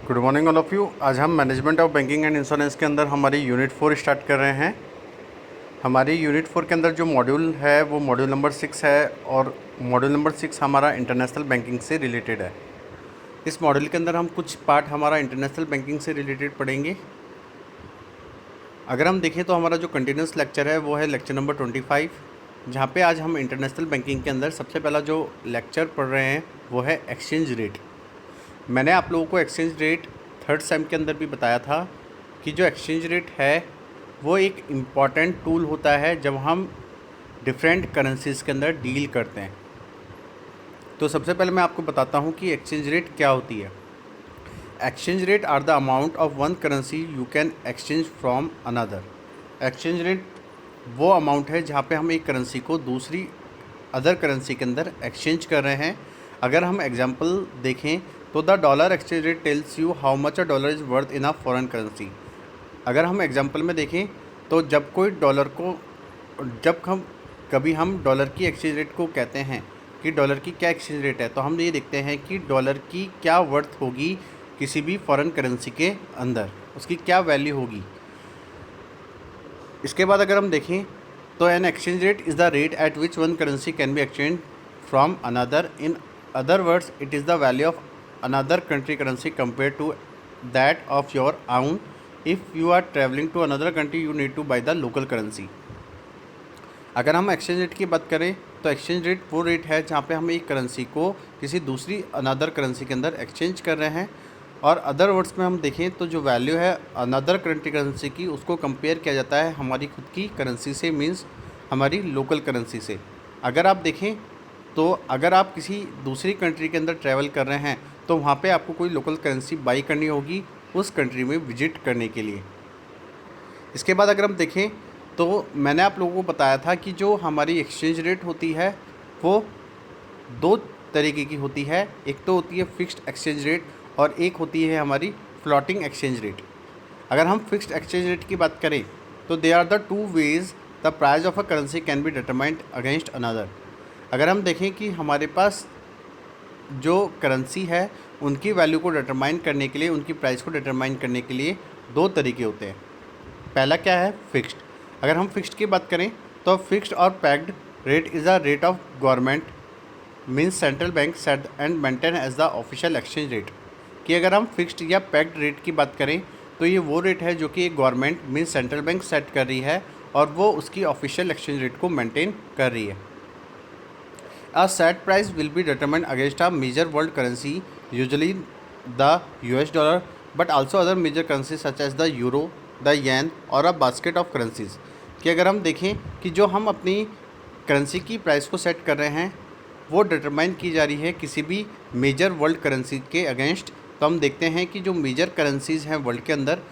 Good morning all of you. आज हम management of banking and insurance के अंदर हमारी यूनिट 4 स्टार्ट कर रहे हैं। हमारी यूनिट 4 के अंदर जो मॉड्यूल है वो मॉड्यूल नंबर 6 है और मॉड्यूल नंबर 6 हमारा इंटरनेशनल बैंकिंग से रिलेटेड है। इस मॉड्यूल के अंदर हम कुछ पार्ट हमारा इंटरनेशनल बैंकिंग से रिलेटेड पढ़ेंगे। अगर हम देखें तो हमारा जो कंटिन्यूस लेक्चर है वो है लेक्चर नंबर 25, जहाँ पे आज हम इंटरनेशनल बैंकिंग के अंदर सबसे पहला जो लेक्चर पढ़ रहे हैं वो है एक्सचेंज रेट। मैंने आप लोगों को एक्सचेंज रेट थर्ड सेम के अंदर भी बताया था कि जो एक्सचेंज रेट है वो एक इम्पॉर्टेंट टूल होता है जब हम डिफरेंट करेंसीज़ के अंदर डील करते हैं। तो सबसे पहले मैं आपको बताता हूँ कि एक्सचेंज रेट क्या होती है। Exchange rate are the amount of one currency you can exchange from another. Exchange rate वो अमाउंट है जहाँ पे हम एक करेंसी को दूसरी अदर करेंसी के अंदर एक्सचेंज कर रहे हैं। अगर हम एग्जांपल देखें तो the dollar exchange rate tells you how much a dollar is worth in a foreign currency. अगर हम एग्जांपल में देखें तो जब कोई डॉलर को कभी हम डॉलर की एक्सचेंज रेट को कहते हैं कि डॉलर की क्या एक्सचेंज रेट है, तो हम ये देखते हैं कि डॉलर की क्या वर्थ होगी किसी भी फॉरेन करेंसी के अंदर, उसकी क्या वैल्यू होगी। इसके बाद अगर हम देखें तो an exchange rate is the rate at which one currency can be exchange from another. In other words it is the value of another country currency compared to that of your own. If you are traveling to another country you need to buy the local currency. अगर हम exchange rate की बात करें तो exchange rate वो rate है जहाँ पे हम एक करेंसी को किसी दूसरी अनदर करेंसी के अंदर एक्सचेंज कर रहे हैं। और अदर वर्ड्स में हम देखें तो जो वैल्यू है अनदर कंट्री करेंसी की उसको कंपेयर किया जाता है हमारी खुद की करेंसी से, मीन्स हमारी लोकल करेंसी से। अगर आप देखें तो अगर आप किसी दूसरी कंट्री के अंदर ट्रैवल कर रहे हैं तो वहाँ पे आपको कोई लोकल करेंसी बाई करनी होगी उस कंट्री में विजिट करने के लिए। इसके बाद अगर हम देखें तो मैंने आप लोगों को बताया था कि जो हमारी एक्सचेंज रेट होती है वो दो तरीके की होती है। एक तो होती है फ़िक्स्ड एक्सचेंज रेट और एक होती है हमारी फ्लोटिंग एक्सचेंज रेट। अगर हम फिक्स्ड एक्सचेंज रेट की बात करें तो they are the two ways the price of a currency can be determined against another. अगर हम देखें कि हमारे पास जो करेंसी है उनकी वैल्यू को डिटरमाइन करने के लिए, उनकी प्राइस को डिटरमाइन करने के लिए दो तरीके होते हैं। पहला क्या है, फिक्स्ड। अगर हम फिक्स्ड की बात करें तो फिक्स्ड और pegged rate is a rate of government means central bank set and maintain as the official exchange rate. कि अगर हम फिक्स्ड या पैक्ड रेट की बात करें तो ये वो रेट है जो कि एक government means central bank set कर रही है और वो उसकी ऑफिशियल एक्सचेंज रेट को मेंटेन कर रही है। A set price will be determined against a major world currency, usually the US dollar, but also other major currencies such as the euro, the yen और a basket of currencies। कि अगर हम देखें कि जो हम अपनी करेंसी की प्राइस को सेट कर रहे हैं वो डिटरमाइन की जा रही है किसी भी मेजर वर्ल्ड करेंसी के अगेंस्ट। तो हम देखते हैं कि जो मेजर करेंसीज़ हैं वर्ल्ड के अंदर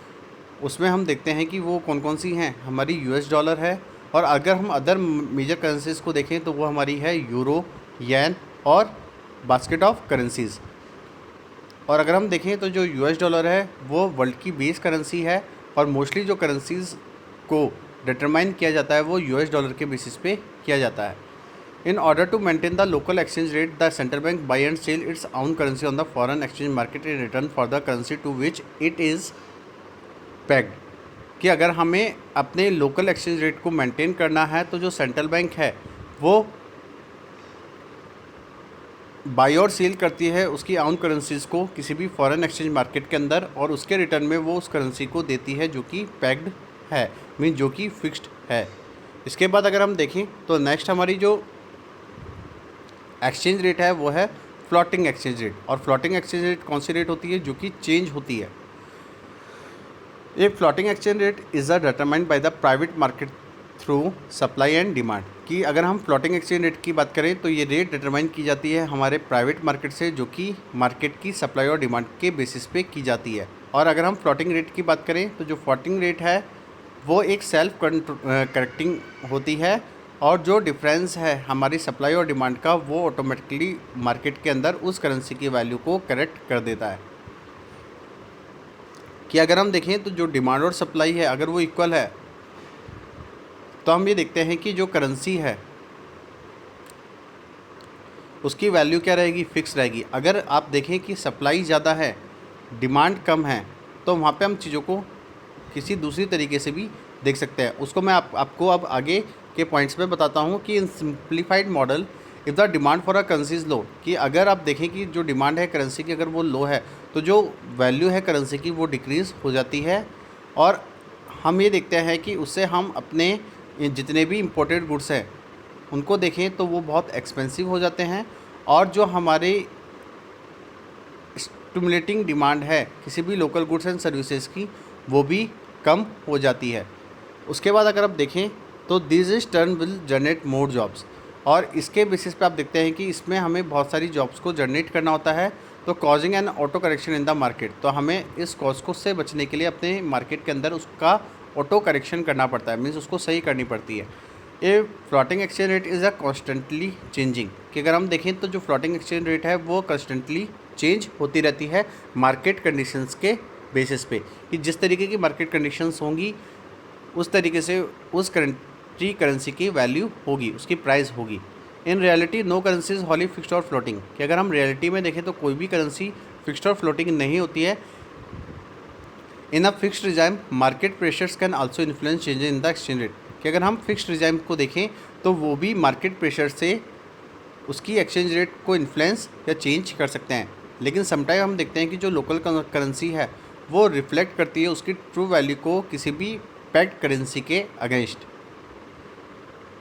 उसमें हम देखते हैं कि वो कौन कौन सी हैं। हमारी US डॉलर है और अगर हम अदर मेजर करेंसीज़ को देखें तो वो हमारी है यूरो, येन और बास्केट ऑफ करेंसीज़। और अगर हम देखें तो जो US डॉलर है वो वर्ल्ड की बेस करेंसी है और मोस्टली जो करेंसीज़ को डिटरमाइन किया जाता है वो US डॉलर के बेसिस पे किया जाता है। In order to maintain the local exchange rate the central bank buy and sell its own currency on the foreign exchange market in return for the currency to which it is pegged. कि अगर हमें अपने local exchange rate को maintain करना है तो जो central bank है वो बाई और सेल करती है उसकी आउन करेंसीज़ को किसी भी फॉरेन एक्सचेंज मार्केट के अंदर और उसके रिटर्न में वो उस करेंसी को देती है जो कि पैक्ड है, मीन जो कि फिक्स्ड है। इसके बाद अगर हम देखें तो नेक्स्ट हमारी जो एक्सचेंज रेट है वो है फ्लोटिंग एक्सचेंज रेट। और फ्लोटिंग एक्सचेंज रेट कौन सी रेट होती है, जो कि चेंज होती है। A floating exchange rate is determined by the private market through supply and demand. कि अगर हम फ्लोटिंग एक्सचेंज रेट की बात करें तो ये रेट डिटरमाइन की जाती है हमारे प्राइवेट मार्केट से, जो कि मार्केट की सप्लाई और डिमांड के बेसिस पे की जाती है। और अगर हम फ्लोटिंग रेट की बात करें तो जो फ्लोटिंग रेट है वो एक सेल्फ करेक्टिंग होती है और जो डिफरेंस है हमारी सप्लाई और डिमांड का वो ऑटोमेटिकली मार्केट के अंदर उस करेंसी की वैल्यू को करेक्ट कर देता है। कि अगर हम देखें तो जो डिमांड और सप्लाई है अगर वो इक्वल है तो हम ये देखते हैं कि जो करेंसी है उसकी वैल्यू क्या रहेगी, फिक्स रहेगी। अगर आप देखें कि सप्लाई ज़्यादा है डिमांड कम है तो वहाँ पे हम चीज़ों को किसी दूसरी तरीके से भी देख सकते हैं। उसको मैं आपको अब आगे के पॉइंट्स में बताता हूँ कि in simplified model if the demand for a currency is low, कि अगर आप देखें कि जो डिमांड है करेंसी की अगर वो लो है तो जो वैल्यू है करेंसी की वो डिक्रीज़ हो जाती है। और हम ये देखते हैं कि उससे हम अपने जितने भी इम्पोर्टेड गुड्स हैं उनको देखें तो वो बहुत एक्सपेंसिव हो जाते हैं, और जो हमारे स्टिमुलेटिंग डिमांड है किसी भी लोकल गुड्स एंड सर्विसेज की वो भी कम हो जाती है। उसके बाद अगर आप देखें तो this is turn will generate more jobs, और इसके बेसिस पे आप देखते हैं कि इसमें हमें बहुत सारी जॉब्स को जनरेट करना होता है। तो causing an auto correction in the market, तो हमें इस कॉज को से बचने के लिए अपने मार्केट के अंदर उसका ऑटो करेक्शन करना पड़ता है, मीन्स उसको सही करनी पड़ती है। A floating exchange rate is a constantly changing, कि अगर हम देखें तो जो फ्लोटिंग एक्सचेंज रेट है वो कॉन्स्टेंटली चेंज होती रहती है मार्केट कंडीशंस के बेसिस पे, कि जिस तरीके की मार्केट कंडीशंस होंगी उस तरीके से उस करेंसी की वैल्यू होगी, उसकी प्राइस होगी। In reality no currency is wholly fixed और फ्लोटिंग, कि अगर हम रियलिटी में देखें तो कोई भी करेंसी फिक्स्ड और फ्लोटिंग नहीं होती है। In a fixed regime market pressures can also influence change in the exchange rate, कि अगर हम फिक्स्ड रिजाइम को देखें तो वो भी मार्केट प्रेशर से उसकी एक्सचेंज रेट को इन्फ्लुएंस या चेंज कर सकते हैं। लेकिन समटाइम हम देखते हैं कि जो लोकल करेंसी है वो रिफ्लेक्ट करती है उसकी ट्रू वैल्यू को किसी भी पैक्ड करेंसी के अगेंस्ट।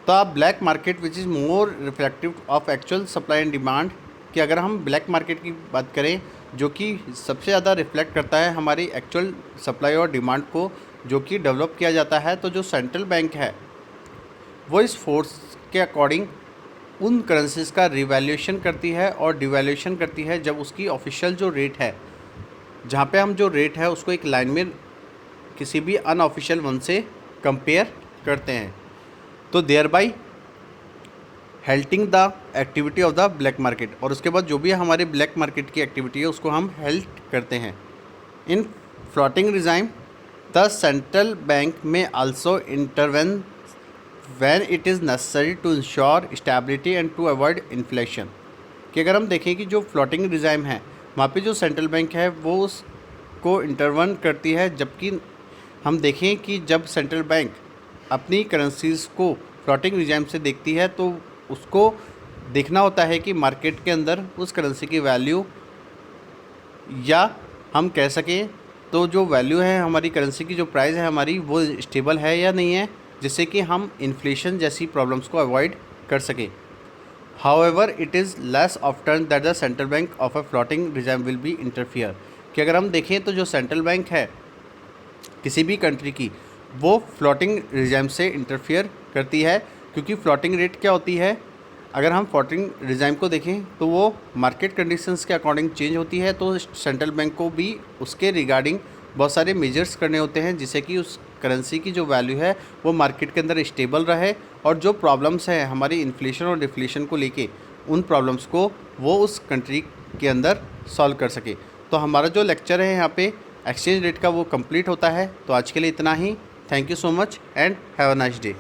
तो आप black market which is more reflective of actual supply and demand, कि अगर हम ब्लैक मार्केट की बात करें जो कि सबसे ज़्यादा रिफ्लेक्ट करता है हमारी एक्चुअल सप्लाई और डिमांड को जो कि डेवलप किया जाता है, तो जो सेंट्रल बैंक है वो इस फोर्स के अकॉर्डिंग उन करेंसीज का रिवैल्यूएशन करती है और डिवैल्यूएशन करती है जब उसकी ऑफिशियल जो रेट है, जहाँ पे हम जो रेट है उसको एक लाइन में किसी भी अनऑफिशियल वन से कंपेयर करते हैं, तो thereby halting the activity of the black market. और उसके बाद जो भी हमारे ब्लैक मार्केट की एक्टिविटी है उसको हम हेल्ट करते हैं। In floating regime the central bank may also intervene when it is necessary to ensure stability and to avoid inflation, कि अगर हम देखें कि जो फ्लोटिंग रिजाइम है वहाँ पे जो सेंट्रल बैंक है वो उसको इंटरवन करती है, जबकि हम देखें कि जब सेंट्रल बैंक अपनी करेंसीज़ को फ्लोटिंग रिजाइम से देखती है तो उसको देखना होता है कि मार्केट के अंदर उस करेंसी की वैल्यू, या हम कह सकें तो जो वैल्यू है हमारी करेंसी की, जो प्राइस है हमारी वो स्टेबल है या नहीं है, जिससे कि हम इन्फ्लेशन जैसी प्रॉब्लम्स को अवॉइड कर सकें। However it is less often that the central bank of a floating regime will be interfere, कि अगर हम देखें तो जो सेंट्रल बैंक है किसी भी कंट्री की वो फ्लोटिंग रिजाइम से इंटरफियर करती है, क्योंकि फ्लोटिंग रेट क्या होती है, अगर हम फ्लोटिंग रिजाइम को देखें तो वो मार्केट कंडीशंस के अकॉर्डिंग चेंज होती है। तो सेंट्रल बैंक को भी उसके रिगार्डिंग बहुत सारे मेजर्स करने होते हैं जिससे कि उस करेंसी की जो वैल्यू है वो मार्केट के अंदर स्टेबल रहे, और जो प्रॉब्लम्स हैं हमारी इन्फ्लेशन और डिफ्लेशन को लेके उन प्रॉब्लम्स को वो उस कंट्री के अंदर सॉल्व कर सके। तो हमारा जो लेक्चर है यहाँ पे एक्सचेंज रेट का वो कंप्लीट होता है। तो आज के लिए इतना ही। Thank you so much and have a nice day.